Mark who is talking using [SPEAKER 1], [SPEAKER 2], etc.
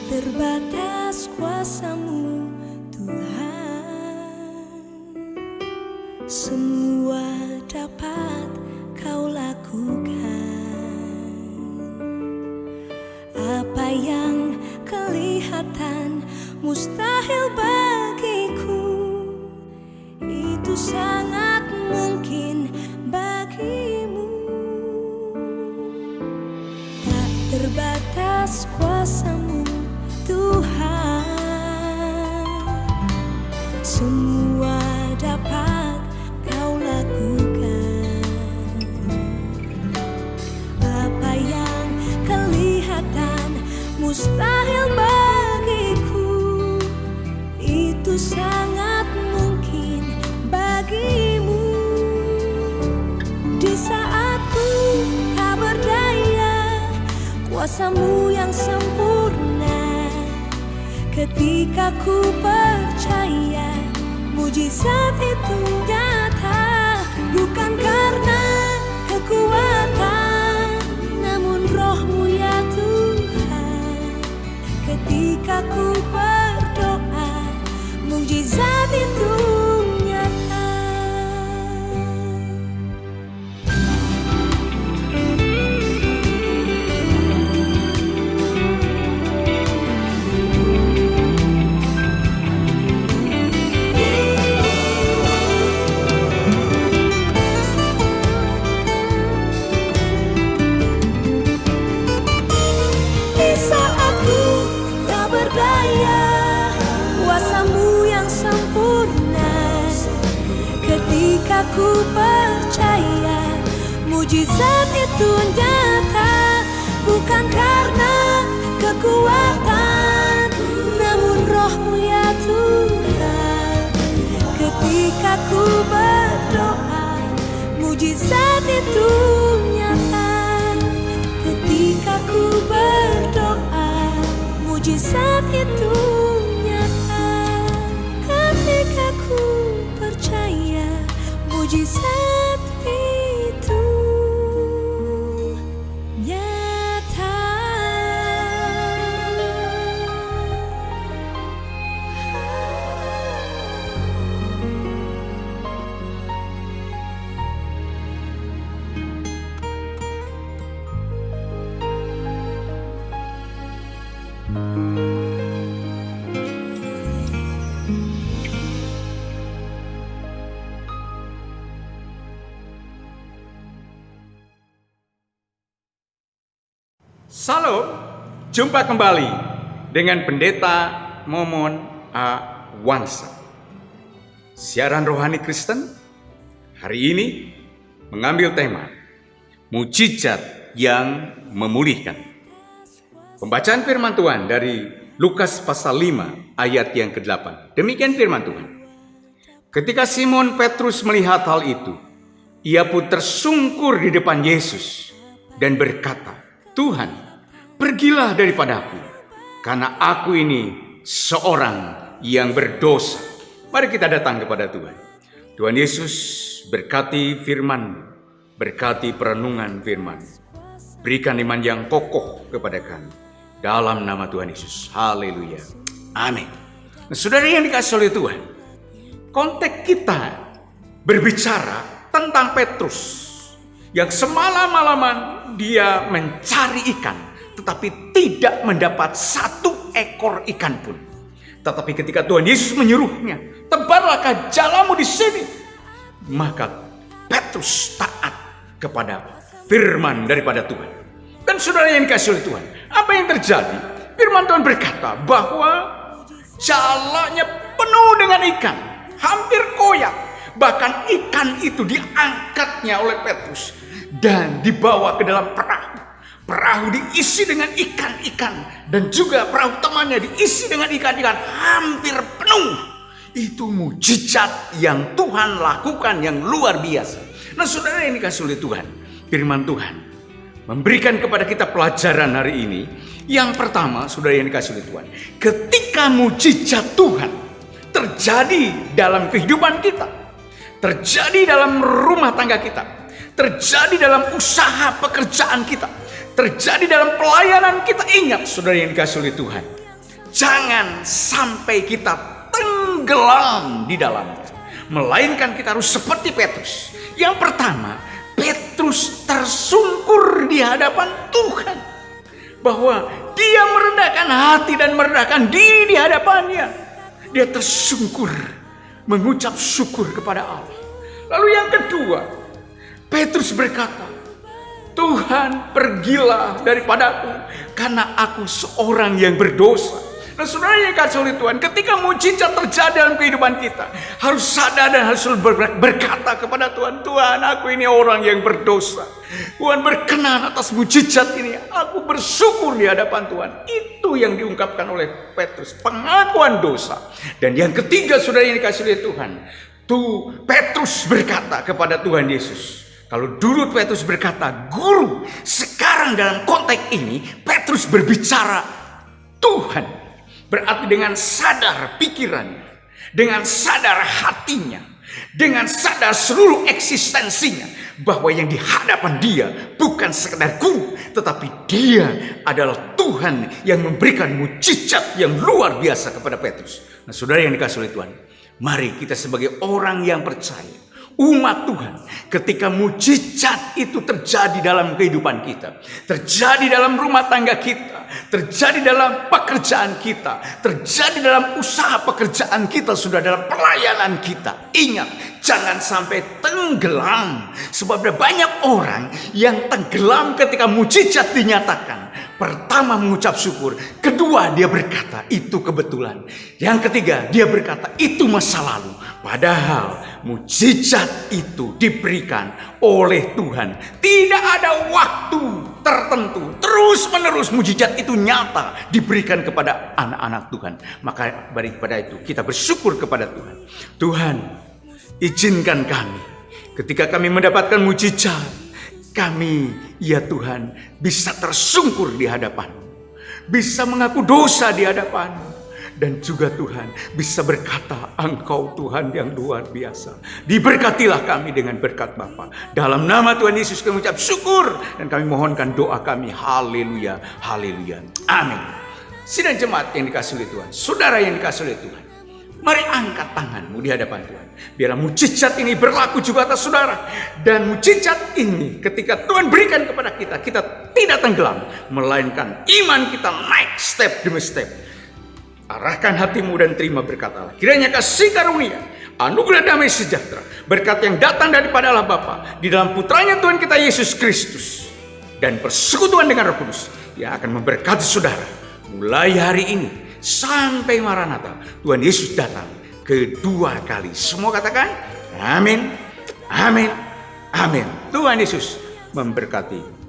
[SPEAKER 1] terbatas kuasa-Mu Tuhan, semua dapat Kau lakukan. Apa yang kelihatan mustahil bagiku, itu sangat mungkin bagimu. Tak terbatas kuasa-Mu Tuhan, semua dapat Kau lakukan. Apa yang kelihatan mustahil bagiku, itu sangat mungkin bagimu. Di saat ku tak berdaya, kuasa-Mu yang sempurna. Ketika ku percaya, mujizat itu nyata. Bukan karena kekuatan, namun Roh-Mu ya Tuhan. Ketika ku berdoa, mujizat itu nyata. Di saat ku tak berdaya, kuasa-Mu yang sempurna. Ketika ku percaya, mujizat itu nyata. Bukan karena kekuatan, namun Roh-Mu ya Tuhan. Ketika ku berdoa, mujizat itu nyata. Ketika ku berdoa, mujizat itu nyata. Ketika ku percaya, mujizat itu nyata.
[SPEAKER 2] Salam, jumpa kembali dengan Pendeta Momon A. Wangsa. Siaran Rohani Kristen hari ini mengambil tema mujizat yang memulihkan. Pembacaan firman Tuhan dari Lukas pasal 5 ayat yang ke-8. Demikian firman Tuhan. Ketika Simon Petrus melihat hal itu, ia pun tersungkur di depan Yesus dan berkata, "Tuhan, pergilah daripadaku, karena aku ini seorang yang berdosa." Mari kita datang kepada Tuhan. Tuhan Yesus, berkati firman, berkati perenungan firman. Berikan iman yang kokoh kepada kami. Dalam nama Tuhan Yesus. Haleluya. Amin. Nah, saudara yang dikasihi oleh Tuhan, konteks kita berbicara tentang Petrus yang semalam-malaman dia mencari ikan, tetapi tidak mendapat satu ekor ikan pun. Tetapi ketika Tuhan Yesus menyuruhnya, "Tebarlah jalamu di sini," maka Petrus taat kepada firman daripada Tuhan. Dan saudara yang dikasihi oleh Tuhan, apa yang terjadi? Firman Tuhan berkata bahwa jalannya penuh dengan ikan, hampir koyak. Bahkan ikan itu diangkatnya oleh Petrus dan dibawa ke dalam perahu. Perahu diisi dengan ikan-ikan, dan juga perahu temannya diisi dengan ikan-ikan hampir penuh. Itu mujizat yang Tuhan lakukan yang luar biasa. Nah, saudara yang dikasihi oleh Tuhan, firman Tuhan memberikan kepada kita pelajaran hari ini. Yang pertama, saudara yang dikasihi oleh Tuhan, ketika mujizat Tuhan terjadi dalam kehidupan kita, terjadi dalam rumah tangga kita, terjadi dalam usaha pekerjaan kita, terjadi dalam pelayanan kita, ingat saudara yang dikasihi oleh Tuhan, jangan sampai kita tenggelam di dalamnya. Melainkan kita harus seperti Petrus. Yang pertama, Petrus tersungkur di hadapan Tuhan. Bahwa dia merendahkan hati dan merendahkan diri di hadapannya. Dia tersungkur, mengucap syukur kepada Allah. Lalu yang kedua, Petrus berkata, Tuhan, pergilah daripadaku karena aku seorang yang berdosa. Nah, saudara yang kasih oleh Tuhan, ketika mujizat terjadi dalam kehidupan kita, harus sadar dan harus berkata kepada Tuhan, Tuhan, aku ini orang yang berdosa. Tuhan berkenan atas mujizat ini. Aku bersyukur di hadapan Tuhan. Itu yang diungkapkan oleh Petrus, pengakuan dosa. Dan yang ketiga, saudara yang dikasih oleh Tuhan, Petrus berkata kepada Tuhan Yesus. Kalau dulu Petrus berkata, Guru, sekarang dalam konteks ini Petrus berbicara Tuhan. Berarti dengan sadar pikirannya, dengan sadar hatinya, dengan sadar seluruh eksistensinya, bahwa yang di hadapan dia bukan sekedar guru, tetapi dia adalah Tuhan yang memberikan mujizat yang luar biasa kepada Petrus. Nah, saudara yang dikasih oleh Tuhan, mari kita sebagai orang yang percaya, umat Tuhan, ketika mujizat itu terjadi dalam kehidupan kita, terjadi dalam rumah tangga kita, terjadi dalam pekerjaan kita, terjadi dalam usaha pekerjaan kita, sudah dalam pelayanan kita, ingat, jangan sampai tenggelam. Sebab ada banyak orang yang tenggelam ketika mujizat dinyatakan. Pertama mengucap syukur, kedua dia berkata itu kebetulan, yang ketiga dia berkata itu masa lalu. Padahal mujizat itu diberikan oleh Tuhan. Tidak ada waktu tertentu, terus menerus mujizat itu nyata diberikan kepada anak-anak Tuhan. Maka daripada itu kita bersyukur kepada Tuhan. Tuhan, izinkan kami ketika kami mendapatkan mujizat, kami, ya Tuhan, bisa tersungkur di hadapan-Mu, bisa mengaku dosa di hadapan-Mu, dan juga Tuhan bisa berkata, Engkau Tuhan yang luar biasa. Diberkatilah kami dengan berkat Bapa. Dalam nama Tuhan Yesus kami ucap syukur, dan kami mohonkan doa kami. Haleluya, haleluya, amin. Sidang jemaat yang dikasih oleh Tuhan, saudara yang dikasih oleh Tuhan, mari angkat tanganmu di hadapan Tuhan. Biarlah mujizat ini berlaku juga atas saudara. Dan mujizat ini ketika Tuhan berikan kepada kita, kita tidak tenggelam, melainkan iman kita naik step demi step. Arahkan hatimu dan terima berkat Allah. Kiranya kasih karunia, anugerah damai sejahtera, berkat yang datang daripada Allah Bapa di dalam putranya Tuhan kita Yesus Kristus, dan persekutuan dengan Roh Kudus yang akan memberkati saudara mulai hari ini sampai Maranatha, Tuhan Yesus datang kedua kali. Semua katakan amin, amin, amin. Tuhan Yesus memberkati.